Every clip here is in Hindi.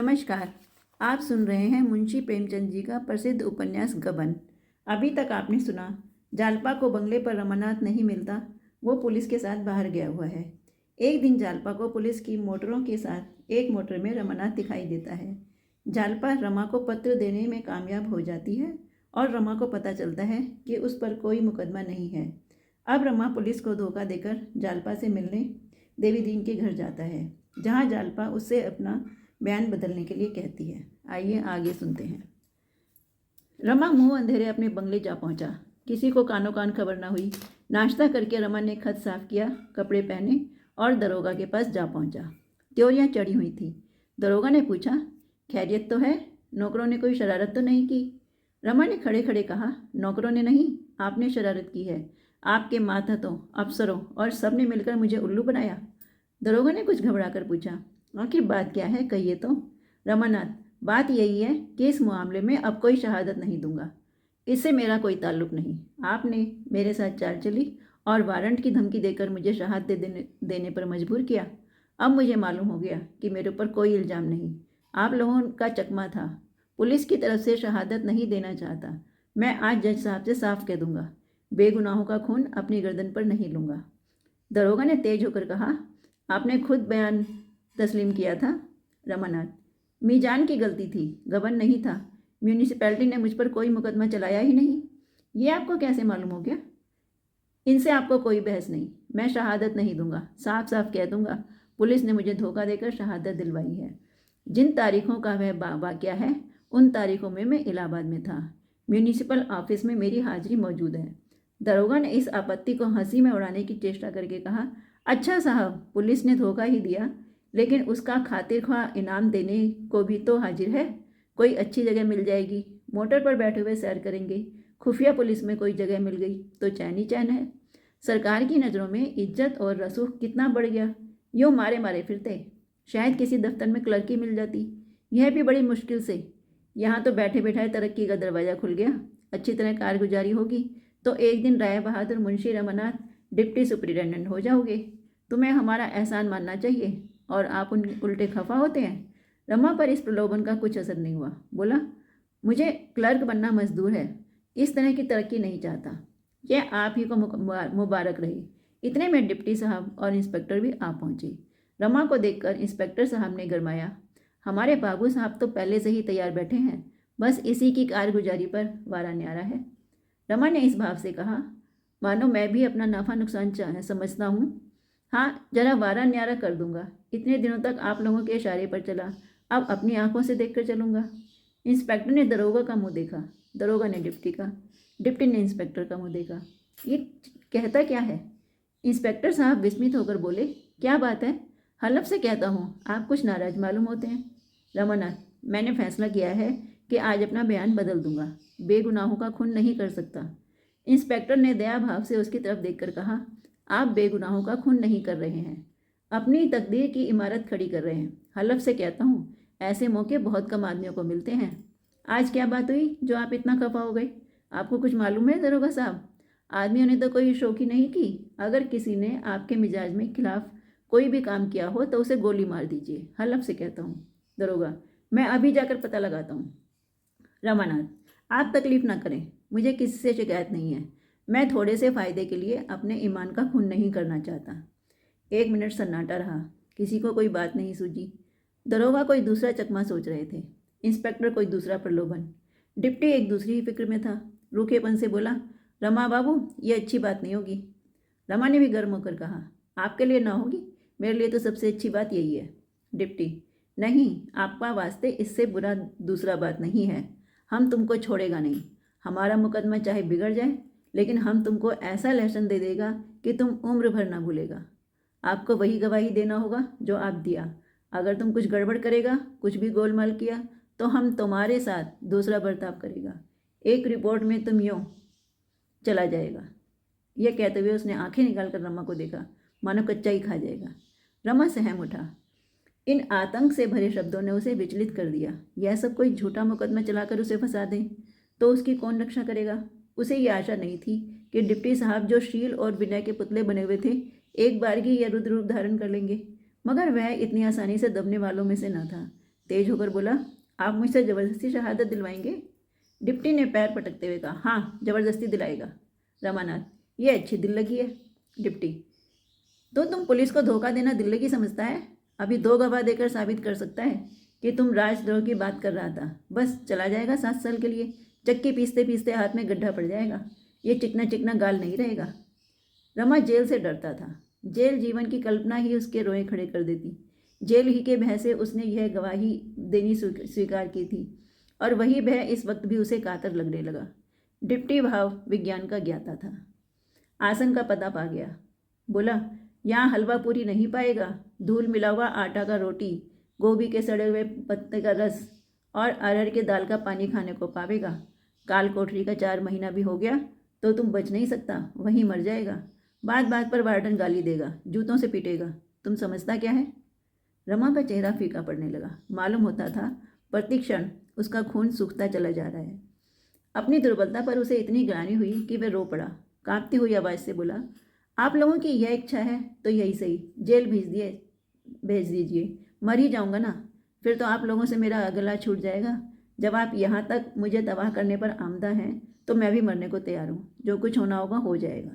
नमस्कार। आप सुन रहे हैं मुंशी प्रेमचंद जी का प्रसिद्ध उपन्यास गबन। अभी तक आपने सुना जालपा को बंगले पर रमानाथ नहीं मिलता, वो पुलिस के साथ बाहर गया हुआ है। एक दिन जालपा को पुलिस की मोटरों के साथ एक मोटर में रमानाथ दिखाई देता है। जालपा रमा को पत्र देने में कामयाब हो जाती है और रमा को पता चलता है कि उस पर कोई मुकदमा नहीं है। अब रमा पुलिस को धोखा देकर जालपा से मिलने देवी दीन के घर जाता है, जहाँ जालपा उससे अपना बयान बदलने के लिए कहती है। आइए आगे सुनते हैं। रमा मुंह अंधेरे अपने बंगले जा पहुंचा। किसी को कानों कान खबर ना हुई। नाश्ता करके रमा ने खत साफ किया, कपड़े पहने और दरोगा के पास जा पहुंचा। त्योरियां चढ़ी हुई थी। दरोगा ने पूछा, खैरियत तो है? नौकरों ने कोई शरारत तो नहीं की? रमा ने खड़े खड़े कहा, नौकरों ने नहीं, आपने शरारत की है। आपके मातहतों, अफसरों और सब ने मिलकर मुझे उल्लू बनाया। दरोगा ने कुछ घबरा कर पूछा, आखिर बात क्या है, कहिए तो। रमानाथ, बात यही है कि इस मामले में अब कोई शहादत नहीं दूंगा। इससे मेरा कोई ताल्लुक नहीं। आपने मेरे साथ चाल चली और वारंट की धमकी देकर मुझे शहादत देने पर मजबूर किया। अब मुझे मालूम हो गया कि मेरे ऊपर कोई इल्ज़ाम नहीं। आप लोगों का चकमा था। पुलिस की तरफ से शहादत नहीं देना चाहता। मैं आज जज साहब से साफ कह दूंगा, बेगुनाहों का खून अपनी गर्दन पर नहीं लूँगा। दरोगा ने तेज होकर कहा, आपने खुद बयान तस्लीम किया था? रमानाथ, मीजान की गलती थी, गबन नहीं था। म्यूनिसिपैलिटी ने मुझ पर कोई मुकदमा चलाया ही नहीं। ये आपको कैसे मालूम हो गया? इनसे आपको कोई बहस नहीं। मैं शहादत नहीं दूंगा, साफ साफ कह दूंगा, पुलिस ने मुझे धोखा देकर शहादत दिलवाई है। जिन तारीखों का वह वाक़या है, उन तारीखों में मैं इलाहाबाद में था। म्यूनिसिपल ऑफिस में मेरी हाजिरी मौजूद है। दरोगा ने इस आपत्ति को हंसी में उड़ाने की चेष्टा करके कहा, अच्छा साहब, पुलिस ने धोखा ही दिया, लेकिन उसका खातिरख्वाह इनाम देने को भी तो हाजिर है। कोई अच्छी जगह मिल जाएगी, मोटर पर बैठे हुए सैर करेंगे। खुफिया पुलिस में कोई जगह मिल गई तो चैन ही चैन है। सरकार की नज़रों में इज्जत और रसूख कितना बढ़ गया। यूँ मारे मारे फिरते, शायद किसी दफ्तर में क्लर्की मिल जाती, यह भी बड़ी मुश्किल से। यहाँ तो बैठे बैठाए तरक्की का दरवाज़ा खुल गया। अच्छी तरह कारगुजारी होगी तो एक दिन राय बहादुर मुंशी रमानाथ डिप्टी सुपरिटेंडेंट हो जाओगे। तुम्हें हमारा एहसान मानना चाहिए और आप उन उल्टे खफा होते हैं। रमा पर इस प्रलोभन का कुछ असर नहीं हुआ। बोला, मुझे क्लर्क बनना मंजूर है, इस तरह की तरक्की नहीं चाहता। यह आप ही को मुबारक रही। इतने में डिप्टी साहब और इंस्पेक्टर भी आ पहुंचे। रमा को देखकर इंस्पेक्टर साहब ने गरमाया, हमारे बाबू साहब तो पहले से ही तैयार बैठे हैं, बस इसी की कारगुजारी पर वारा न्यारा है। रमा ने इस भाव से कहा, मानो मैं भी अपना नाफा नुकसान समझता हूँ। हाँ, जरा वारा न्यारा कर दूंगा। इतने दिनों तक आप लोगों के इशारे पर चला, अब अपनी आंखों से देखकर चलूंगा। इंस्पेक्टर ने दरोगा का मुंह देखा, दरोगा ने डिप्टी का, डिप्टी ने इंस्पेक्टर का मुंह देखा। ये कहता क्या है? इंस्पेक्टर साहब विस्मित होकर बोले, क्या बात है? हलफ से कहता हूँ, आप कुछ नाराज मालूम होते हैं। रमानाथ, मैंने फैसला किया है कि आज अपना बयान बदल दूंगा। बेगुनाहों का खून नहीं कर सकता। इंस्पेक्टर ने दया भाव से उसकी तरफ देखकर कहा, आप बेगुनाहों का खून नहीं कर रहे हैं, अपनी तकदीर की इमारत खड़ी कर रहे हैं। हलफ से कहता हूँ, ऐसे मौके बहुत कम आदमियों को मिलते हैं। आज क्या बात हुई जो आप इतना खफा हो गए? आपको कुछ मालूम है दरोगा साहब? आदमियों ने तो कोई शोखी नहीं की। अगर किसी ने आपके मिजाज में खिलाफ कोई भी काम किया हो तो उसे गोली मार दीजिए। हलफ से कहता हूँ। दरोगा, मैं अभी जाकर पता लगाता हूँ। रमानाथ, आप तकलीफ ना करें, मुझे किसी से शिकायत नहीं है। मैं थोड़े से फ़ायदे के लिए अपने ईमान का खून नहीं करना चाहता। 1 मिनट सन्नाटा रहा, किसी को कोई बात नहीं सूझी। दरोगा कोई दूसरा चकमा सोच रहे थे, इंस्पेक्टर कोई दूसरा प्रलोभन, डिप्टी एक दूसरी ही फिक्र में था। रूखेपन से बोला, रमा बाबू, ये अच्छी बात नहीं होगी। रमा ने भी गर्म होकर कहा, आपके लिए ना होगी, मेरे लिए तो सबसे अच्छी बात यही है। डिप्टी, नहीं, आपका वास्ते इससे बुरा दूसरा बात नहीं है। हम तुमको छोड़ेगा नहीं। हमारा मुकदमा चाहे बिगड़ जाए, लेकिन हम तुमको ऐसा लहसन दे देगा कि तुम उम्र भर ना भूलेगा। आपको वही गवाही देना होगा जो आप दिया। अगर तुम कुछ गड़बड़ करेगा, कुछ भी गोलमाल किया, तो हम तुम्हारे साथ दूसरा बर्ताव करेगा। एक रिपोर्ट में तुम यूँ चला जाएगा। यह कहते हुए उसने आंखें निकालकर रमा को देखा, मानो कच्चा ही खा जाएगा। रमा सहम उठा। इन आतंक से भरे शब्दों ने उसे विचलित कर दिया। यह सब कोई झूठा मुकदमा चलाकर उसे फंसा दें तो उसकी कौन रक्षा करेगा? उसे ये आशा नहीं थी कि डिप्टी साहब, जो शील और विनय के पुतले बने हुए थे, एक बारगी यह रुद्र रूप धारण कर लेंगे, मगर वह इतनी आसानी से दबने वालों में से न था। तेज होकर बोला, आप मुझसे ज़बरदस्ती शहादत दिलवाएंगे? डिप्टी ने पैर पटकते हुए कहा, हाँ ज़बरदस्ती दिलाएगा। रमानाथ, ये अच्छी दिल लगी है। डिप्टी, तो तुम पुलिस को धोखा देना दिल लगी समझता है? अभी 2 गवाह देकर साबित कर सकता है कि तुम राजद्रोह की बात कर रहा था। बस चला जाएगा 7 साल के लिए। चक्की पीसते पीसते हाथ में गड्ढा पड़ जाएगा। ये चिकना चिकना गाल नहीं रहेगा। रमा जेल से डरता था। जेल जीवन की कल्पना ही उसके रोए खड़े कर देती। जेल ही के भय से उसने यह गवाही देनी स्वीकार की थी, और वही भय इस वक्त भी उसे कातर लगने लगा। डिप्टी भाव विज्ञान का ज्ञाता था। आसन का पता पा गया। बोला, यहाँ हलवा पूरी नहीं पाएगा, धूल मिला हुआ आटा का रोटी, गोभी के सड़े हुए पत्ते का रस और अरहर के दाल का पानी खाने को पावेगा। काल कोठरी का 4 महीना भी हो गया तो तुम बच नहीं सकता, वहीं मर जाएगा। बात बात पर वार्डन गाली देगा, जूतों से पीटेगा। तुम समझता क्या है? रमा का चेहरा फीका पड़ने लगा। मालूम होता था प्रतिक्षण उसका खून सूखता चला जा रहा है। अपनी दुर्बलता पर उसे इतनी ग्लानि हुई कि वह रो पड़ा। कांपती हुई आवाज़ से बोला, आप लोगों की यह इच्छा है तो यही सही, जेल भेज दीजिए। मर ही जाऊंगा ना, फिर तो आप लोगों से मेरा गला छूट जाएगा। जब आप यहाँ तक मुझे तबाह करने पर आमदा हैं तो मैं भी मरने को तैयार हूँ। जो कुछ होना होगा हो जाएगा।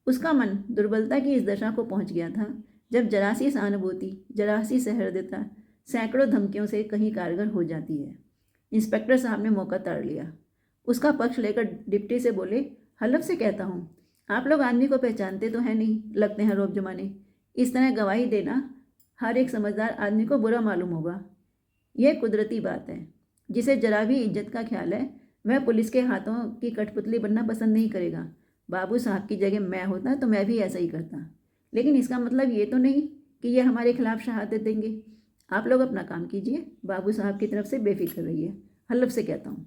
उसका मन दुर्बलता की इस दशा को पहुँच गया था जब जरा सी सहानुभूति, जरा सी सहृदयता सैकड़ों धमकियों से कहीं कारगर हो जाती है। इंस्पेक्टर साहब ने मौका ताड़ लिया। उसका पक्ष लेकर डिप्टी से बोले, हलफ से कहता हूँ, आप लोग आदमी को पहचानते तो हैं नहीं, लगते हैं रौब जमाने। इस तरह गवाही देना हर एक समझदार आदमी को बुरा मालूम होगा। यह कुदरती बात है। जिसे जरा भी इज्जत का ख्याल है वह पुलिस के हाथों की कठपुतली बनना पसंद नहीं करेगा। बाबू साहब की जगह मैं होता तो मैं भी ऐसा ही करता। लेकिन इसका मतलब ये तो नहीं कि ये हमारे खिलाफ शहादत देंगे। आप लोग अपना काम कीजिए, बाबू साहब की तरफ से बेफिक्र रहिए। हल्फ से कहता हूँ।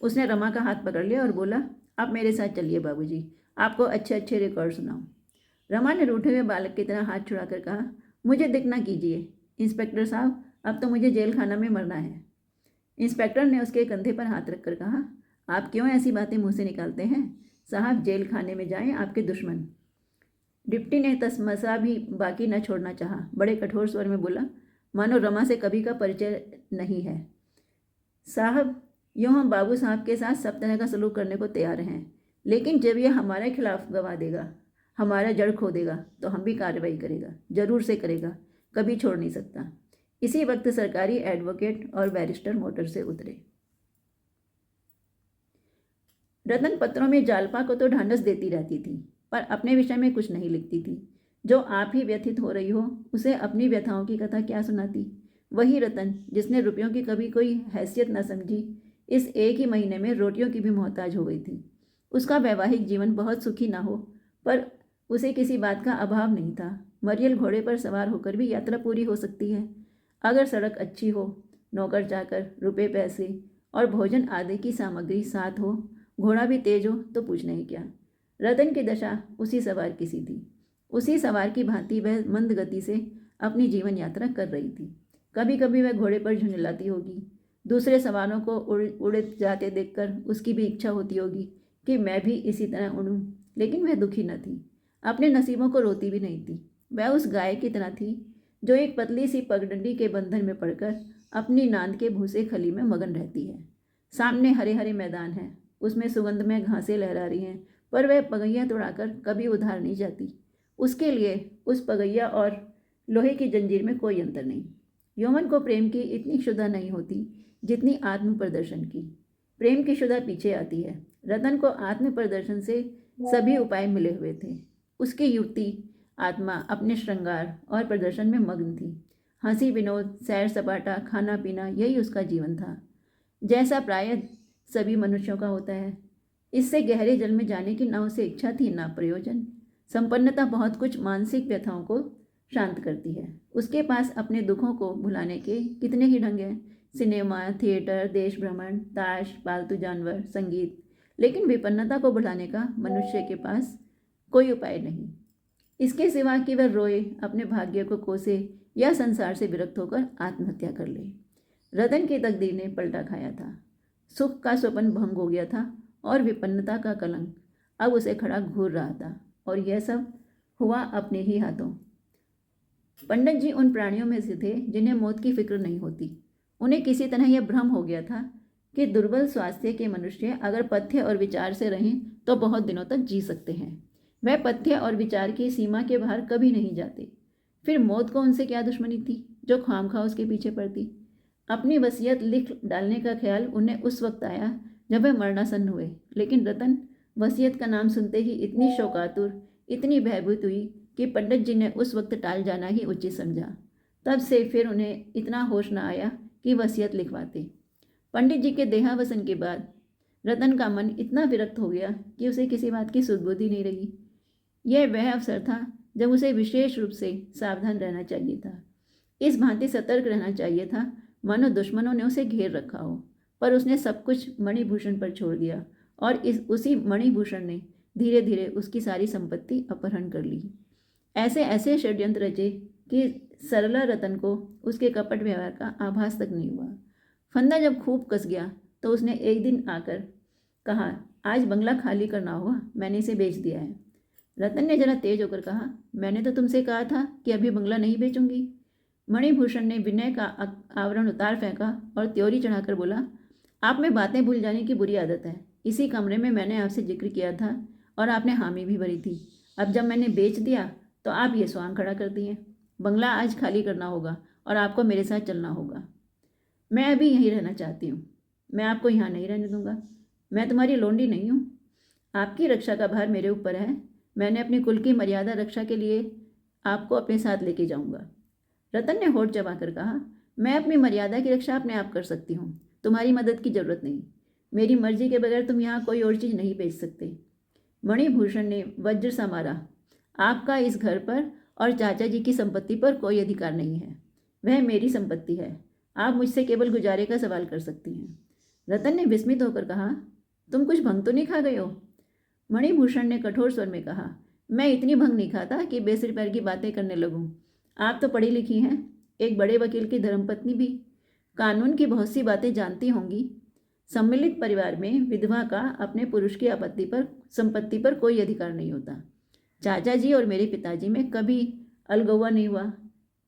उसने रमा का हाथ पकड़ लिया और बोला, आप मेरे साथ चलिए बाबूजी, आपको अच्छे अच्छे रिकॉर्ड सुनाऊं। रमा ने रूठे हुए बालक की तरह हाथ छुड़ाकर कहा, मुझे दिख ना कीजिए इंस्पेक्टर साहब, अब तो मुझे जेल खाना में मरना है। इंस्पेक्टर ने उसके कंधे पर हाथ रखकर कहा, आप क्यों ऐसी बातें मुंह से निकालते हैं? साहब जेल खाने में जाएं आपके दुश्मन। डिप्टी ने तसमसा भी बाकी न छोड़ना चाहा। बड़े कठोर स्वर में बोला, मानो रमा से कभी का परिचय नहीं है। साहब, यूँ हम बाबू साहब के साथ सब तरह का सलूक करने को तैयार हैं, लेकिन जब यह हमारे खिलाफ गवाह देगा, हमारा जड़ खो देगा, तो हम भी कार्रवाई करेगा, जरूर से करेगा, कभी छोड़ नहीं सकता। इसी वक्त सरकारी एडवोकेट और बैरिस्टर मोटर से उतरे। रतन पत्रों में जालपा को तो ढांढस देती रहती थी, पर अपने विषय में कुछ नहीं लिखती थी। जो आप ही व्यथित हो रही हो उसे अपनी व्यथाओं की कथा क्या सुनाती? वही रतन जिसने रुपयों की कभी कोई हैसियत न समझी, इस एक ही महीने में रोटियों की भी मोहताज हो गई थी। उसका वैवाहिक जीवन बहुत सुखी ना हो, पर उसे किसी बात का अभाव नहीं था। मरियल घोड़े पर सवार होकर भी यात्रा पूरी हो सकती है, अगर सड़क अच्छी हो, नौकर चाकर, रुपये पैसे और भोजन आदि की सामग्री साथ हो, घोड़ा भी तेज हो तो पूछना ही क्या। रतन की दशा उसी सवार की सी थी। उसी सवार की भांति वह मंद गति से अपनी जीवन यात्रा कर रही थी। कभी कभी वह घोड़े पर झुंझलाती होगी। दूसरे सवारों को उड़े जाते देखकर उसकी भी इच्छा होती होगी कि मैं भी इसी तरह उड़ूं, लेकिन वह दुखी न थी। अपने नसीबों को रोती भी नहीं थी। वह उस गाय की तरह थी जो एक पतली सी पगडंडी के बंधन में पड़कर अपनी नांद के भूसे खली में मगन रहती है। सामने हरे हरे मैदान हैं, उसमें सुगंधमय घासें लहरा रही हैं, पर वह पगैया तोड़ाकर कभी उधार नहीं जाती। उसके लिए उस पगैया और लोहे की जंजीर में कोई अंतर नहीं। यौवन को प्रेम की इतनी क्षुधा नहीं होती जितनी आत्म प्रदर्शन की। प्रेम की क्षुधा पीछे आती है। रतन को आत्म प्रदर्शन से सभी उपाय मिले हुए थे। उसकी युक्ति आत्मा अपने श्रृंगार और प्रदर्शन में मग्न थी। हंसी विनोद, सैर सपाटा, खाना पीना, यही उसका जीवन था, जैसा प्रायः सभी मनुष्यों का होता है। इससे गहरे जल में जाने की ना उसे इच्छा थी ना प्रयोजन। संपन्नता बहुत कुछ मानसिक व्यथाओं को शांत करती है। उसके पास अपने दुखों को भुलाने के कितने ही ढंग हैं, सिनेमा, थिएटर, देश भ्रमण, ताश, पालतू जानवर, संगीत, लेकिन विपन्नता को भुलाने का मनुष्य के पास कोई उपाय नहीं, इसके सिवा कि वह रोए, अपने भाग्य को कोसे या संसार से विरक्त होकर आत्महत्या कर ले। रतन की तकदीर ने पलटा खाया था। सुख का स्वप्न भंग हो गया था और विपन्नता का कलंक अब उसे खड़ा घूर रहा था, और यह सब हुआ अपने ही हाथों। पंडित जी उन प्राणियों में से थे जिन्हें मौत की फिक्र नहीं होती। उन्हें किसी तरह यह भ्रम हो गया था कि दुर्बल स्वास्थ्य के मनुष्य अगर पथ्य और विचार से रहें तो बहुत दिनों तक जी सकते हैं। वह पथ्य और विचार की सीमा के बाहर कभी नहीं जाते। फिर मौत को उनसे क्या दुश्मनी थी जो खामखा उसके पीछे पड़ती। अपनी वसीयत लिख डालने का ख्याल उन्हें उस वक्त आया जब वह मरणासन्न हुए, लेकिन रतन वसीयत का नाम सुनते ही इतनी शोकातुर, इतनी भयभीत हुई कि पंडित जी ने उस वक्त टाल जाना ही उचित समझा। तब से फिर उन्हें इतना होश न आया कि वसीयत लिखवाते। पंडित जी के देहावसन के बाद रतन का मन इतना विरक्त हो गया कि उसे किसी बात की सुधबुद्धि नहीं रही। यह वह अवसर था जब उसे विशेष रूप से सावधान रहना चाहिए था। इस भांति सतर्क रहना चाहिए था मानो दुश्मनों ने उसे घेर रखा हो, पर उसने सब कुछ मणिभूषण पर छोड़ दिया और उसी मणिभूषण ने धीरे धीरे उसकी सारी संपत्ति अपहरण कर ली। ऐसे ऐसे षड्यंत्र रचे कि सरला रतन को उसके कपट व्यवहार का आभास तक नहीं हुआ। फंदा जब खूब कस गया तो उसने एक दिन आकर कहा, आज बंगला खाली करना होगा, मैंने इसे बेच दिया है। रतन ने जरा तेज होकर कहा, मैंने तो तुमसे कहा था कि अभी बंगला नहीं बेचूंगी। मणिभूषण ने विनय का आवरण उतार फेंका और त्योरी चढ़ाकर बोला, आप में बातें भूल जाने की बुरी आदत है। इसी कमरे में मैंने आपसे जिक्र किया था और आपने हामी भी भरी थी। अब जब मैंने बेच दिया तो आप ये स्वांग खड़ा कर दिए। बंगला आज खाली करना होगा और आपको मेरे साथ चलना होगा। मैं अभी यहीं रहना चाहती हूँ। मैं आपको यहाँ नहीं रहने दूंगा। मैं तुम्हारी लोंडी नहीं हूँ। आपकी रक्षा का भार मेरे ऊपर है। मैंने अपनी कुल की मर्यादा रक्षा के लिए आपको अपने साथ लेके जाऊंगा। रतन ने होठ जमाकर कहा, मैं अपनी मर्यादा की रक्षा अपने आप कर सकती हूँ, तुम्हारी मदद की जरूरत नहीं। मेरी मर्जी के बगैर तुम यहाँ कोई और चीज़ नहीं बेच सकते। मणिभूषण ने वज्र सा मारा, आपका इस घर पर और चाचा जी की संपत्ति पर कोई अधिकार नहीं है। वह मेरी संपत्ति है। आप मुझसे केवल गुजारे का सवाल कर सकती हैं। रतन ने विस्मित होकर कहा, तुम कुछ भंग तो नहीं खा गए हो? मणिभूषण ने कठोर स्वर में कहा, मैं इतनी भंग नहीं खाता कि बेसिर पैर की बातें करने लगूं। आप तो पढ़ी लिखी हैं, एक बड़े वकील की धर्मपत्नी भी, कानून की बहुत सी बातें जानती होंगी। सम्मिलित परिवार में विधवा का अपने पुरुष की आपत्ति पर संपत्ति पर कोई अधिकार नहीं होता। चाचा जी और मेरे पिताजी में कभी अलगौवा नहीं हुआ।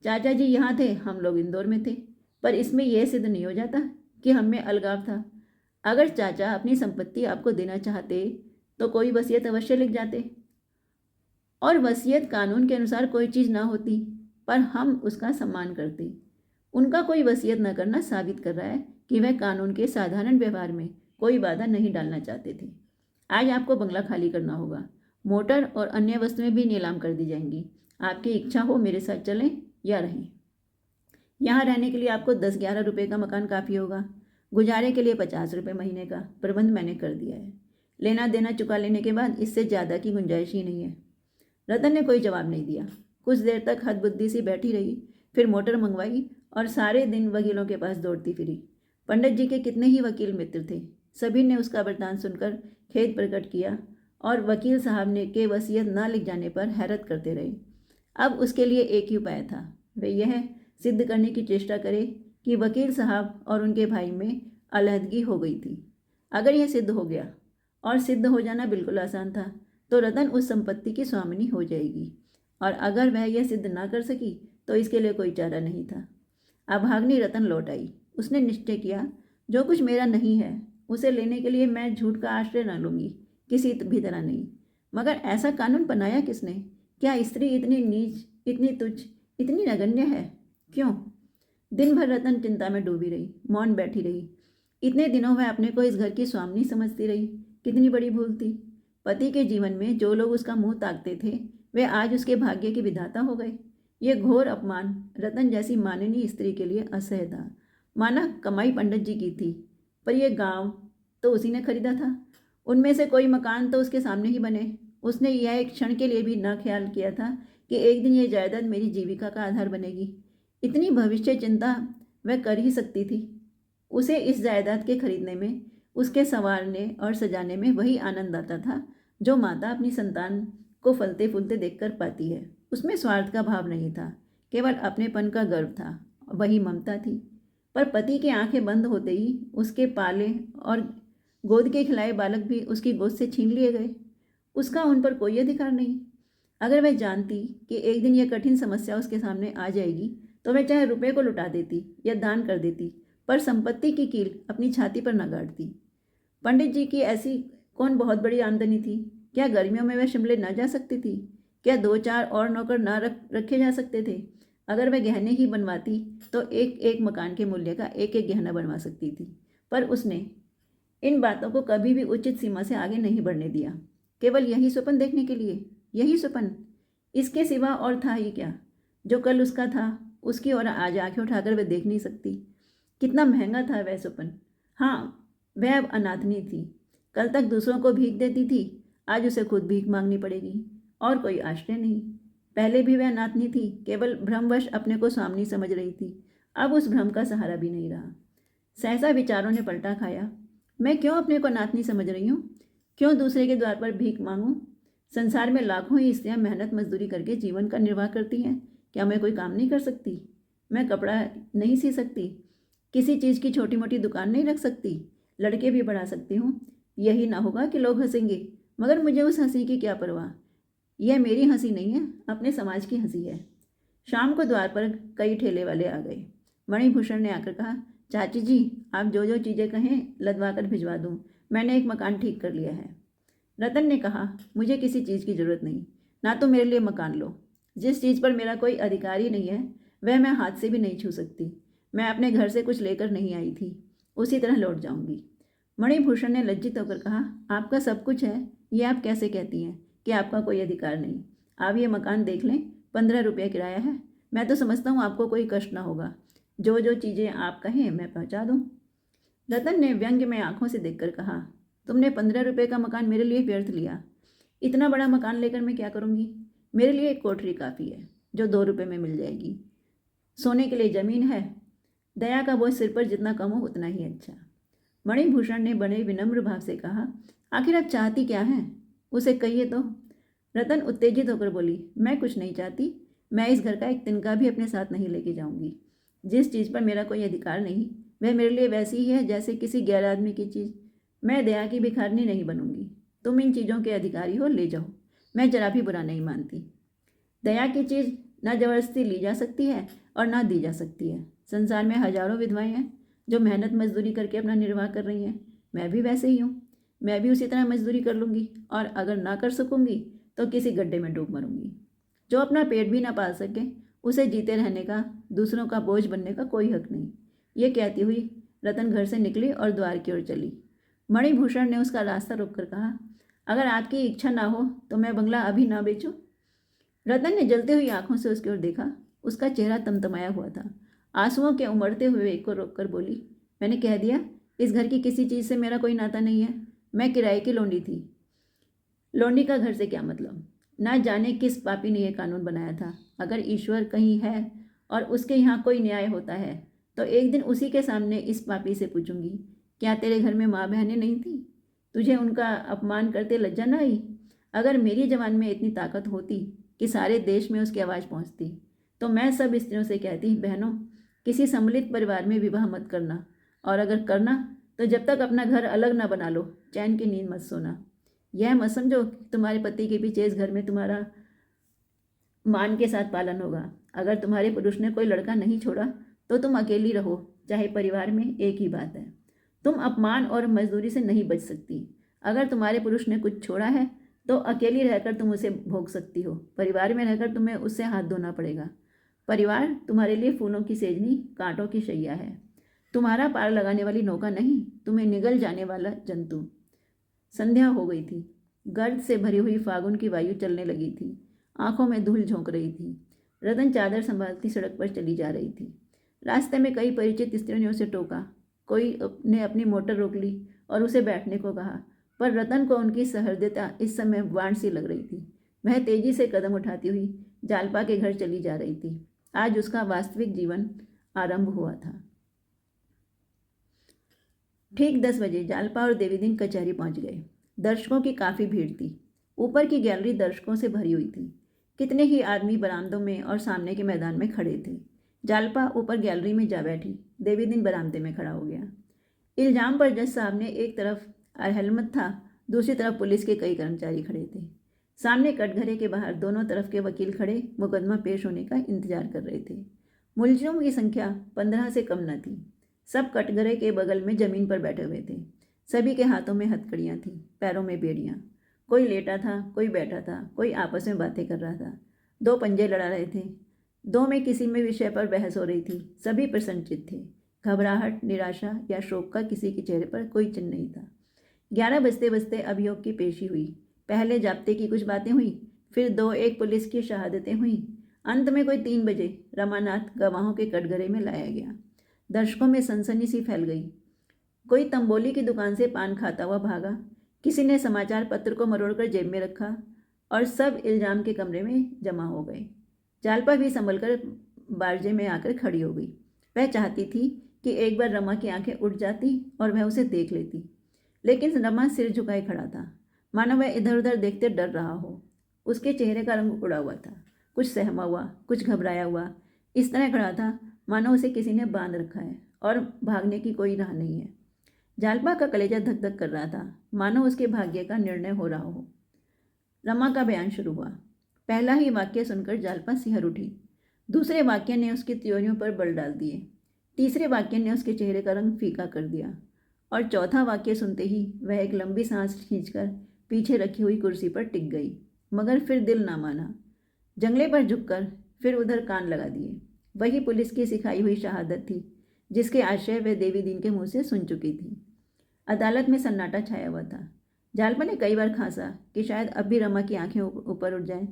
चाचा जी यहाँ थे, हम लोग इंदौर में थे, पर इसमें यह सिद्ध नहीं हो जाता कि हम में अलगाव था। अगर चाचा अपनी संपत्ति आपको देना चाहते तो कोई वसीयत अवश्य लिख जाते, और वसीयत कानून के अनुसार कोई चीज़ ना होती, पर हम उसका सम्मान करते। उनका कोई वसीयत न करना साबित कर रहा है कि वह कानून के साधारण व्यवहार में कोई बाधा नहीं डालना चाहते थे। आज आपको बंगला खाली करना होगा। मोटर और अन्य वस्तुएं भी नीलाम कर दी जाएंगी। आपकी इच्छा हो मेरे साथ चलें या रहें। यहाँ रहने के लिए आपको 10-11 रुपये का मकान काफ़ी होगा। गुजारे के लिए 50 रुपये महीने का प्रबंध मैंने कर दिया है। लेना देना चुका लेने के बाद इससे ज़्यादा की गुंजाइश ही नहीं है। रतन ने कोई जवाब नहीं दिया। कुछ देर तक हदबुद्धी सी बैठी रही, फिर मोटर मंगवाई और सारे दिन वकीलों के पास दौड़ती फिरी। पंडित जी के कितने ही वकील मित्र थे, सभी ने उसका वृतांत सुनकर खेद प्रकट किया और वकील साहब ने के वसीयत ना लिख जाने पर हैरत करते रहे। अब उसके लिए एक ही उपाय था, वे यह सिद्ध करने की चेष्टा करे कि वकील साहब और उनके भाई में अलहदगी हो गई थी। अगर यह सिद्ध हो गया, और सिद्ध हो जाना बिल्कुल आसान था, तो रतन उस संपत्ति की स्वामिनी हो जाएगी, और अगर वह यह सिद्ध ना कर सकी तो इसके लिए कोई चारा नहीं था। अभाग्नि रतन लौट आई। उसने निश्चय किया, जो कुछ मेरा नहीं है उसे लेने के लिए मैं झूठ का आश्रय न लूँगी, किसी भी तरह नहीं। मगर ऐसा कानून बनाया किसने? क्या स्त्री इतनी नीच, इतनी तुच्छ, इतनी नगण्य है? क्यों? दिन भर रतन चिंता में डूबी रही, मौन बैठी रही। इतने दिनों वह अपने को इस घर की स्वामिनी समझती रही। कितनी बड़ी भूल थी। पति के जीवन में जो लोग उसका मुंह ताकते थे वे आज उसके भाग्य के विधाता हो गए। ये घोर अपमान रतन जैसी माननीय स्त्री के लिए असह्य था। माना कमाई पंडित जी की थी, पर यह गांव तो उसी ने खरीदा था। उनमें से कोई मकान तो उसके सामने ही बने। उसने यह एक क्षण के लिए भी न ख्याल किया था कि एक दिन यह जायदाद मेरी जीविका का आधार बनेगी। इतनी भविष्य चिंता वह कर ही सकती थी। उसे इस जायदाद के खरीदने में, उसके संवारने और सजाने में वही आनंद आता था जो माता अपनी संतान को फलते फूलते देखकर पाती है। उसमें स्वार्थ का भाव नहीं था, केवल अपनेपन का गर्व था, वही ममता थी। पर पति की आंखें बंद होते ही उसके पाले और गोद के खिलाए बालक भी उसकी गोद से छीन लिए गए। उसका उन पर कोई अधिकार नहीं। अगर वह जानती कि एक दिन यह कठिन समस्या उसके सामने आ जाएगी तो वह चाहे रुपये को लुटा देती या दान कर देती, पर संपत्ति की कील अपनी छाती पर न गाड़ती। पंडित जी की ऐसी कौन बहुत बड़ी आमदनी थी? क्या गर्मियों में वह शिमले न जा सकती थी? क्या 2-4 और नौकर न रखे जा सकते थे? अगर वह गहने ही बनवाती तो एक एक मकान के मूल्य का एक एक गहना बनवा सकती थी। पर उसने इन बातों को कभी भी उचित सीमा से आगे नहीं बढ़ने दिया। केवल यही स्वप्न देखने के लिए, यही स्वप्न, इसके सिवा और था ही क्या? जो कल उसका था उसकी ओर आज आंखें उठाकर वह देख नहीं सकती। कितना महंगा था वह स्वप्न। हाँ, वह अब अनाथनी थी। कल तक दूसरों को भीख देती थी, आज उसे खुद भीख मांगनी पड़ेगी और कोई आश्रय नहीं। पहले भी वह अनाथनी थी, केवल भ्रमवश अपने को स्वामिनी समझ रही थी। अब उस भ्रम का सहारा भी नहीं रहा। सहसा विचारों ने पलटा खाया। मैं क्यों अपने को अनाथनी समझ रही हूँ? क्यों दूसरे के द्वार पर भीख मांगूं? संसार में लाखों ही स्त्रियां मेहनत मजदूरी करके जीवन का निर्वाह करती हैं। क्या मैं कोई काम नहीं कर सकती? मैं कपड़ा नहीं सी सकती? किसी चीज़ की छोटी मोटी दुकान नहीं रख सकती? लड़के भी बढ़ा सकती हूँ। यही ना होगा कि लोग हंसेंगे, मगर मुझे उस हंसी की क्या परवाह। यह मेरी हंसी नहीं है, अपने समाज की हंसी है। शाम को द्वार पर कई ठेले वाले आ गए। मणिभूषण ने आकर कहा, चाची जी, आप जो जो चीज़ें कहें लदवा कर भिजवा दूँ। मैंने एक मकान ठीक कर लिया है। रतन ने कहा, मुझे किसी चीज़ की ज़रूरत नहीं, ना तो मेरे लिए मकान लो। जिस चीज़ पर मेरा कोई अधिकार ही नहीं है वह मैं हाथ से भी नहीं छू सकती। मैं अपने घर से कुछ लेकर नहीं आई थी, उसी तरह लौट जाऊंगी। मणिभूषण ने लज्जित होकर कहा, आपका सब कुछ है, ये आप कैसे कहती हैं कि आपका कोई अधिकार नहीं? आप ये मकान देख लें, 15 रुपये किराया है। मैं तो समझता हूँ आपको कोई कष्ट ना होगा। जो जो चीज़ें आप कहें मैं पहुँचा दूँ। रतन ने व्यंग में आंखों से देखकर कहा, तुमने 15 रुपये का मकान मेरे लिए व्यर्थ लिया। इतना बड़ा मकान लेकर मैं क्या करूँगी? मेरे लिए एक कोठरी काफ़ी है, जो 2 रुपये में मिल जाएगी। सोने के लिए ज़मीन है। दया का बोझ सिर पर जितना कम हो उतना ही अच्छा। मणिभूषण ने बड़े विनम्र भाव से कहा, आखिर आप चाहती क्या हैं? उसे कहिए तो। रतन उत्तेजित होकर बोली, मैं कुछ नहीं चाहती। मैं इस घर का एक तिनका भी अपने साथ नहीं लेके जाऊंगी। जिस चीज़ पर मेरा कोई अधिकार नहीं वह मेरे लिए वैसी ही है जैसे किसी गैर आदमी की चीज़। मैं दया की भिखारनी नहीं बनूंगी। तुम इन चीज़ों के अधिकारी हो, ले जाओ। मैं जरा भी बुरा नहीं मानती। दया की चीज़ ना जबरदस्ती ली जा सकती है और ना दी जा सकती है। संसार में हजारों विधवाएं हैं जो मेहनत मजदूरी करके अपना निर्वाह कर रही हैं। मैं भी वैसे ही हूँ। मैं भी उसी तरह मजदूरी कर लूँगी और अगर ना कर सकूँगी तो किसी गड्ढे में डूब मरूंगी। जो अपना पेट भी ना पाल सके उसे जीते रहने का, दूसरों का बोझ बनने का कोई हक नहीं। ये कहती हुई रतन घर से निकली और द्वार की ओर चली। मणिभूषण ने उसका रास्ता रोककर कहा, अगर आपकी इच्छा ना हो तो मैं बंगला अभी ना बेचूं। रतन ने जलती हुई आंखों से उसकी ओर देखा। उसका चेहरा तमतमाया हुआ था। आंसुओं के उमड़ते हुए वेग को रोककर बोली, मैंने कह दिया, इस घर की किसी चीज़ से मेरा कोई नाता नहीं है। मैं किराए की लौंडी थी। लौंडी का घर से क्या मतलब? ना जाने किस पापी ने यह कानून बनाया था। अगर ईश्वर कहीं है और उसके यहाँ कोई न्याय होता है तो एक दिन उसी के सामने इस पापी से पूछूंगी, क्या तेरे घर में माँ बहनें नहीं थी? तुझे उनका अपमान करते लज्जा ना आई? अगर मेरी जवान में इतनी ताकत होती कि सारे देश में उसकी आवाज़ पहुंचती तो मैं सब स्त्रियों से कहती, बहनों, किसी सम्मिलित परिवार में विवाह मत करना, और अगर करना तो जब तक अपना घर अलग ना बना लो चैन की नींद मत सोना। यह मत समझो कि तुम्हारे पति के पीछे इस घर में तुम्हारा मान के साथ पालन होगा। अगर तुम्हारे पुरुष ने कोई लड़का नहीं छोड़ा तो तुम अकेली रहो, चाहे परिवार में एक ही बात है। तुम अपमान और मजदूरी से नहीं बच सकती। अगर तुम्हारे पुरुष ने कुछ छोड़ा है तो अकेली रहकर तुम उसे भोग सकती हो, परिवार में रहकर तुम्हें उससे हाथ धोना पड़ेगा। परिवार तुम्हारे लिए फूलों की सेजनी, कांटों की शैया है, तुम्हारा पार लगाने वाली नौका नहीं, तुम्हें निगल जाने वाला जंतु। संध्या हो गई थी। गर्द से भरी हुई फागुन की वायु चलने लगी थी। आंखों में धूल झोंक रही थी। रतन चादर संभालती सड़क पर चली जा रही थी। रास्ते में कई परिचित स्त्रियों ने उसे टोका। कोई ने अपनी मोटर रोक ली और उसे बैठने को कहा, पर रतन को उनकी सहृदयता इस समय वाण सी लग रही थी। वह तेजी से कदम उठाती हुई जालपा के घर चली जा रही थी। आज उसका वास्तविक जीवन आरंभ हुआ था। ठीक 10 बजे जालपा और देवीदीन कचहरी पहुंच गए। दर्शकों की काफ़ी भीड़ थी। ऊपर की गैलरी दर्शकों से भरी हुई थी। कितने ही आदमी बरामदों में और सामने के मैदान में खड़े थे। जालपा ऊपर गैलरी में जा बैठी। देवीदीन बरामदे में खड़ा हो गया। इल्जाम पर जज साहब ने एक तरफ अहलमत था, दूसरी तरफ पुलिस के कई कर्मचारी खड़े थे। सामने कटघरे के बाहर दोनों तरफ के वकील खड़े मुकदमा पेश होने का इंतजार कर रहे थे। मुलजिमों की संख्या 15 से कम न थी। सब कटघरे के बगल में जमीन पर बैठे हुए थे। सभी के हाथों में हथकड़ियाँ थीं, पैरों में बेड़ियाँ। कोई लेटा था, कोई बैठा था, कोई आपस में बातें कर रहा था। दो पंजे लड़ा रहे थे। दो में किसी में विषय पर बहस हो रही थी। सभी प्रसन्नचित्त थे। घबराहट, निराशा या शोक का किसी के चेहरे पर कोई चिन्ह नहीं था। 11 बजते बजते अभियोग की पेशी हुई। पहले जाब्ते की कुछ बातें हुई, फिर 2-1 पुलिस की शहादतें हुई। अंत में कोई 3 बजे रमानाथ गवाहों के कटघरे में लाया गया। दर्शकों में सनसनी सी फैल गई। कोई तंबोली की दुकान से पान खाता हुआ भागा, किसी ने समाचार पत्र को मरोड़कर जेब में रखा और सब इल्जाम के कमरे में जमा हो गए। जालपा भी संभल कर बारजे में आकर खड़ी हो गई। वह चाहती थी कि एक बार रमा की आंखें उठ जाती और वह उसे देख लेती, लेकिन रमा सिर झुकाए खड़ा था, मानो वह इधर उधर देखते डर रहा हो। उसके चेहरे का रंग उड़ा हुआ था, कुछ सहमा हुआ, कुछ घबराया हुआ। इस तरह खड़ा था मानो उसे किसी ने बांध रखा है और भागने की कोई राह नहीं है। जालपा का कलेजा धक धक कर रहा था, मानो उसके भाग्य का निर्णय हो रहा हो। रमा का बयान शुरू हुआ। पहला ही वाक्य सुनकर जालपा सिहर उठी। दूसरे वाक्य ने उसकी त्योरियों पर बल डाल दिए। तीसरे वाक्य ने उसके चेहरे का रंग फीका कर दिया और चौथा वाक्य सुनते ही वह एक लंबी सांस खींचकर पीछे रखी हुई कुर्सी पर टिक गई, मगर फिर दिल ना माना। जंगले पर झुककर फिर उधर कान लगा दिए। वही पुलिस की सिखाई हुई शहादत थी जिसके आशय वह देवी दीन के मुंह से सुन चुकी थी। अदालत में सन्नाटा छाया हुआ था। जालपा ने कई बार खांसा कि शायद अब भी रमा की आंखें ऊपर उठ जाएं,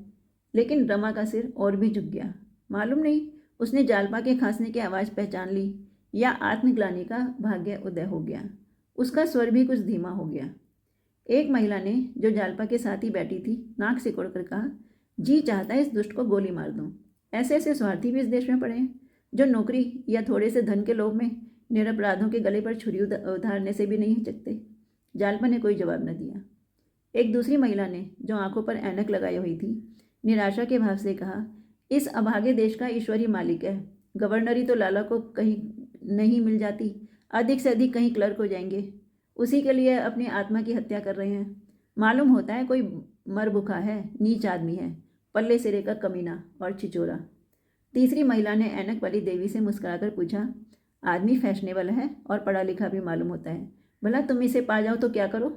लेकिन रमा का सिर और भी झुक गया। मालूम नहीं उसने जालपा के खांसने की आवाज़ पहचान ली या आत्मग्लानि का भाग्य उदय हो गया। उसका स्वर भी कुछ धीमा हो गया। एक महिला ने, जो जालपा के साथ ही बैठी थी, नाक सिकोड़कर कहा, जी चाहता है इस दुष्ट को गोली मार दूं। ऐसे ऐसे स्वार्थी भी इस देश में पड़े हैं जो नौकरी या थोड़े से धन के लोभ में निरपराधों के गले पर छुरी उधारने से भी नहीं हिचकते। जालपा ने कोई जवाब न दिया। एक दूसरी महिला ने, जो आंखों पर ऐनक लगाई हुई थी, निराशा के भाव से कहा, इस अभागे देश का ईश्वरी मालिक है। गवर्नरी तो लाला को कहीं नहीं मिल जाती, अधिक से अधिक कहीं क्लर्क हो जाएंगे। उसी के लिए अपनी आत्मा की हत्या कर रहे हैं। मालूम होता है कोई मर भुखा है, नीच आदमी है, पल्ले सिरे का कमीना और छिचोरा। तीसरी महिला ने ऐनक वाली देवी से मुस्कुराकर पूछा, आदमी फैशनेबल है और पढ़ा लिखा भी मालूम होता है, भला तुम इसे पा जाओ तो क्या करो?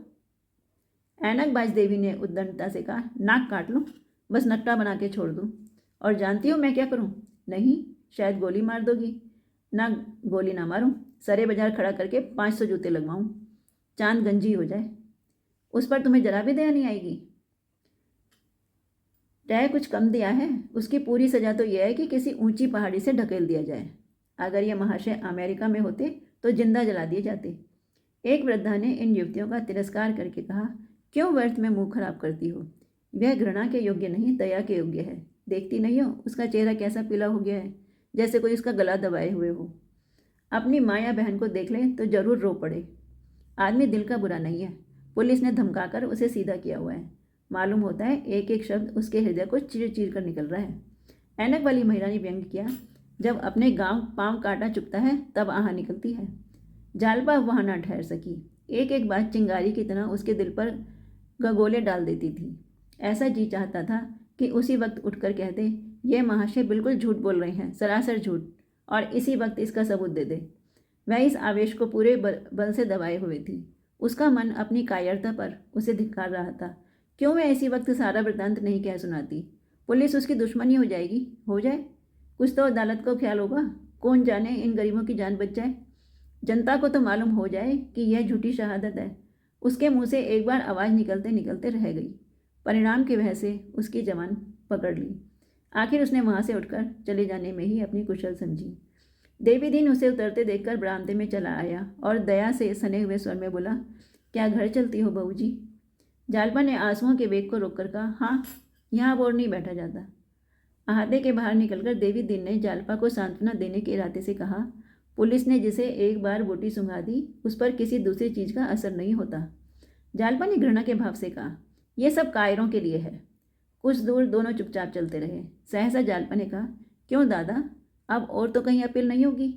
ऐनकबाज देवी ने उद्दंडता से कहा, नाक काट लो, बस नट्टा बना के छोड़ दूँ। और जानती हो मैं क्या करूँ? नहीं, शायद गोली मार दोगी। ना, गोली ना मारूं, सरे बाजार खड़ा करके 500 जूते लगवाऊं, चांद गंजी हो जाए। उस पर तुम्हें जरा भी दया नहीं आएगी? तय कुछ कम दिया है। उसकी पूरी सजा तो यह है कि किसी ऊंची पहाड़ी से ढकेल दिया जाए। अगर ये महाशय अमेरिका में होते तो जिंदा जला दिए जाते। एक वृद्धा ने इन युवतियों का तिरस्कार करके कहा, क्यों व्यर्थ में मुंह खराब करती हो? वह घृणा के योग्य नहीं, दया के योग्य है। देखती नहीं हो उसका चेहरा कैसा पीला हो गया है, जैसे कोई उसका गला दबाए हुए हो। अपनी माँ या बहन को देख ले तो जरूर रो पड़े। आदमी दिल का बुरा नहीं है। पुलिस ने धमकाकर उसे सीधा किया हुआ है। मालूम होता है एक एक शब्द उसके हृदय को चीर चीर कर निकल रहा है। ऐनक वाली महिला ने व्यंग किया, जब अपने गांव पांव काटा चुभता है तब आह निकलती है। जालपा वहाँ न ठहर सकी। एक एक बात चिंगारी की तरह उसके दिल पर गगोले डाल देती थी। ऐसा जी चाहता था कि उसी वक्त उठकर कह दे, ये महाशय बिल्कुल झूठ बोल रहे हैं, सरासर झूठ, और इसी वक्त इसका सबूत दे दे। वह इस आवेश को पूरे बल से दबाए हुए थी। उसका मन अपनी कायरता पर उसे धिक्कार रहा था। क्यों वह इसी वक्त सारा वृत्तांत नहीं कह सुनाती? पुलिस उसकी दुश्मनी हो जाएगी। हो जाए, कुछ तो अदालत को ख्याल होगा। कौन जाने इन गरीबों की जान बच जाए। जनता को तो मालूम हो जाए कि यह झूठी शहादत है। उसके मुंह से एक बार आवाज़ निकलते निकलते रह गई। परिणाम की वजह से उसकी जवान पकड़ ली। आखिर उसने वहाँ से उठकर चले जाने में ही अपनी कुशल समझी। देवी दीन उसे उतरते देखकर बरामदे में चला आया और दया से सने हुए स्वर में बोला, क्या घर चलती हो बहू जी? जालपा ने आंसुओं के वेग को रोककर कहा, हाँ, यहाँ अब और नहीं बैठा जाता। अहाते के बाहर निकलकर देवी दीन ने जालपा को सांत्वना देने के इरादे से कहा, पुलिस ने जिसे एक बार बूटी सुंघा दी उस पर किसी दूसरी चीज़ का असर नहीं होता। जालपा ने घृणा के भाव से कहा, यह सब कायरों के लिए है। कुछ दूर दोनों चुपचाप चलते रहे। सहसा जालपा ने कहा, क्यों दादा, अब और तो कहीं अपील नहीं होगी?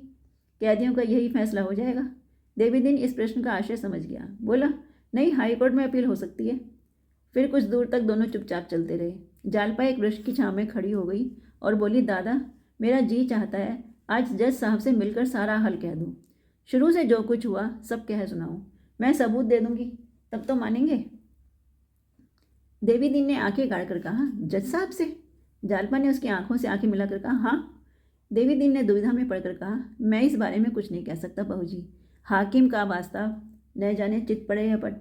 कैदियों का यही फैसला हो जाएगा? देवी दीन इस प्रश्न का आशय समझ गया। बोला, नहीं, हाई कोर्ट में अपील हो सकती है। फिर कुछ दूर तक दोनों चुपचाप चलते रहे। जालपा एक वृक्ष की छांव में खड़ी हो गई और बोली, दादा, मेरा जी चाहता है आज जज साहब से मिलकर सारा हल कह दूं। शुरू से जो कुछ हुआ सब कह सुनाऊं? मैं सबूत दे दूंगी, तब तो मानेंगे? देवी दीन ने आंखें गाड़ कर कहा, जज साहब से? जालपा ने उसकी आंखों से आंखें मिलाकर कहा, हाँ। देवी दीन ने दुविधा में पड़कर कहा, मैं इस बारे में कुछ नहीं कह सकता बहू जी। हाकिम का वास्ता न जाने चित पड़े या पट।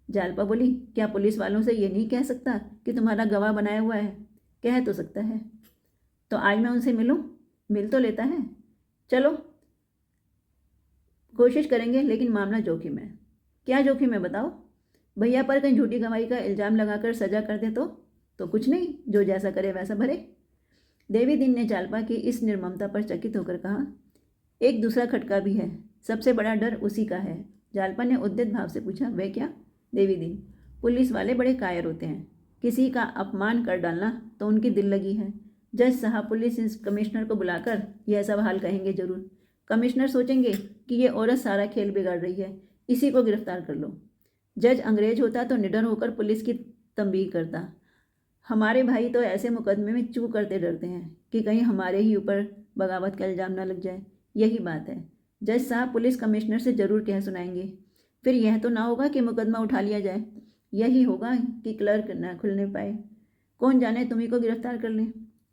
जालपा बोली, क्या पुलिस वालों से ये नहीं कह सकता कि तुम्हारा गवाह बनाया हुआ है? कह तो सकता है। तो आज मैं उनसे मिलूं? मिल तो लेता है। चलो कोशिश करेंगे, लेकिन मामला जोखिम है। क्या जोखिम है बताओ? भैया पर कहीं झूठी गवाही का इल्ज़ाम लगाकर सजा कर दे तो कुछ नहीं, जो जैसा करे वैसा भरे। देवी दीन ने जालपा की इस निर्ममता पर चकित होकर कहा, एक दूसरा खटका भी है, सबसे बड़ा डर उसी का है। जालपा ने उद्यत भाव से पूछा, वह क्या? देवी दीन, पुलिस वाले बड़े कायर होते हैं। किसी का अपमान कर डालना तो उनकी दिल लगी है। जज साहब पुलिस कमिश्नर को बुलाकर यह सब हाल कहेंगे जरूर। कमिश्नर सोचेंगे कि ये औरत सारा खेल बिगाड़ रही है, इसी को गिरफ्तार कर लो। जज अंग्रेज होता तो निडर होकर पुलिस की तंबीह करता। हमारे भाई तो ऐसे मुकदमे में चू करते डरते हैं कि कहीं हमारे ही ऊपर बगावत का इल्ज़ाम न लग जाए। यही बात है। जज साहब पुलिस कमिश्नर से ज़रूर कह सुनाएंगे। फिर यह तो ना होगा कि मुकदमा उठा लिया जाए, यही होगा कि क्लर्क न खुलने पाए। कौन जाने तुम्ही को गिरफ्तार कर लें।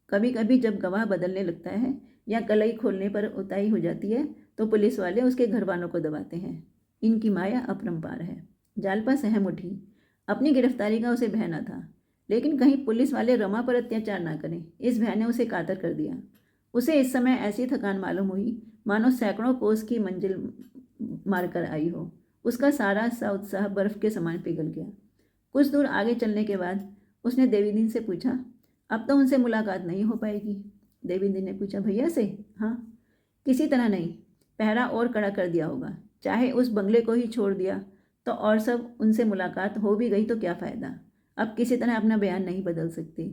कभी कभी जब गवाह बदलने लगता है या कलई खोलने पर उताई हो जाती है तो पुलिस वाले उसके घर वालों को दबाते हैं। इनकी माया अपरंपार है। जालपा सहम उठी। अपनी गिरफ्तारी का उसे भय न था, लेकिन कहीं पुलिस वाले रमा पर अत्याचार ना करें, इस भय ने उसे कातर कर दिया। उसे इस समय ऐसी थकान मालूम हुई मानो सैकड़ों कोस की मंजिल मारकर आई हो। उसका सारा सा उत्साह बर्फ के समान पिघल गया। कुछ दूर आगे चलने के बाद उसने देवीदीन से पूछा, अब तो उनसे मुलाकात नहीं हो पाएगी? देवीदीन ने पूछा, भैया से? हाँ, किसी तरह नहीं। पहरा और कड़ा कर दिया होगा। चाहे उस बंगले को ही छोड़ दिया तो और सब उनसे मुलाकात हो भी गई तो क्या फ़ायदा। अब किसी तरह अपना बयान नहीं बदल सकती,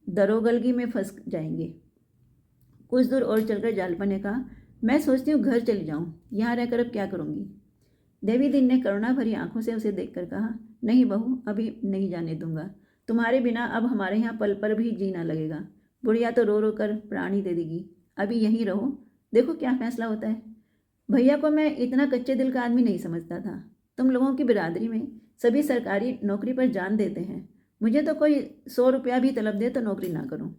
दरोगलगी में फंस जाएंगे। कुछ दूर और चलकर जालपा ने कहा, मैं सोचती हूँ घर चली जाऊँ, यहाँ रहकर अब क्या करूँगी? देवी दीन ने करुणा भरी आंखों से उसे देखकर कहा, नहीं बहू, अभी नहीं जाने दूंगा। तुम्हारे बिना अब हमारे यहाँ पल पर भी जीना लगेगा। बुढ़िया तो रो रो कर प्राण ही दे देगी। अभी यहीं रहो, देखो क्या फैसला होता है। भैया को मैं इतना कच्चे दिल का आदमी नहीं समझता था। तुम लोगों की बिरादरी में सभी सरकारी नौकरी पर जान देते हैं। मुझे तो कोई 100 रुपया भी तलब दे तो नौकरी ना करूं।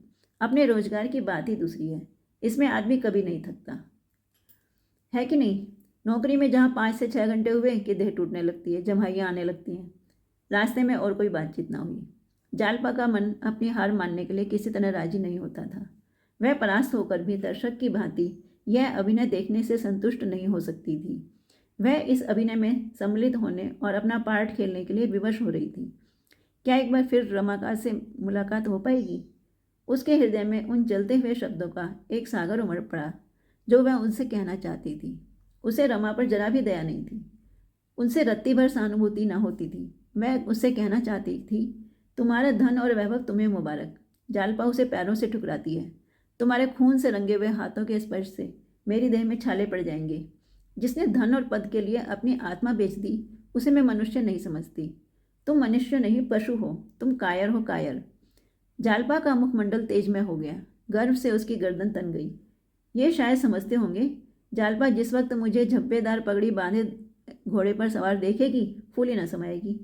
अपने रोजगार की बात ही दूसरी है, इसमें आदमी कभी नहीं थकता है कि नहीं। नौकरी में जहाँ 5 से 6 घंटे हुए कि देह टूटने लगती है, जम्हाइयाँ आने लगती हैं। रास्ते में और कोई बातचीत ना हुई। जालपा का मन अपनी हार मानने के लिए किसी तरह राजी नहीं होता था। वह परास्त होकर भी दर्शक की भांति यह अभिनय देखने से संतुष्ट नहीं हो सकती थी। वह इस अभिनय में सम्मिलित होने और अपना पार्ट खेलने के लिए विवश हो रही थी। क्या एक बार फिर रमाकांत से मुलाकात हो पाएगी? उसके हृदय में उन जलते हुए शब्दों का एक सागर उमड़ पड़ा जो वह उनसे कहना चाहती थी। उसे रमा पर जरा भी दया नहीं थी, उनसे रत्ती भर सहानुभूति न होती थी। वह उससे कहना चाहती थी, तुम्हारा धन और वैभव तुम्हें मुबारक। जालपा उसे पैरों से ठुकराती है। तुम्हारे खून से रंगे हुए हाथों के स्पर्श से मेरी देह में छाले पड़ जाएंगे। जिसने धन और पद के लिए अपनी आत्मा बेच दी, उसे मैं मनुष्य नहीं समझती। तुम मनुष्य नहीं, पशु हो। तुम कायर हो, कायर। जालपा का मुखमंडल तेजमय हो गया। गर्व से उसकी गर्दन तन गई। ये शायद समझते होंगे, जालपा जिस वक्त मुझे झब्बेदार पगड़ी बांधे घोड़े पर सवार देखेगी, फूली न समाएगी।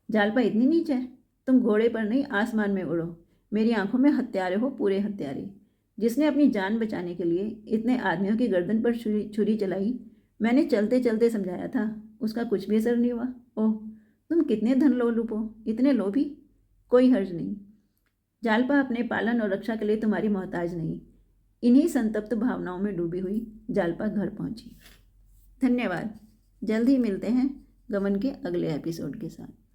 जालपा इतनी नीच है? तुम घोड़े पर नहीं, आसमान में उड़ो। मेरी आंखों में हत्यारे हो, पूरे हत्यारे। जिसने अपनी जान बचाने के लिए इतने आदमियों की गर्दन पर छुरी चलाई, मैंने चलते चलते समझाया था, उसका कुछ भी असर नहीं हुआ। ओह, तुम कितने धन लोलुप हो, इतने लोभी। कोई हर्ज नहीं। जालपा अपने पालन और रक्षा के लिए तुम्हारी मोहताज नहीं। इन्हीं संतप्त भावनाओं में डूबी हुई जालपा घर पहुंची। धन्यवाद। जल्द ही मिलते हैं गमन के अगले एपिसोड के साथ।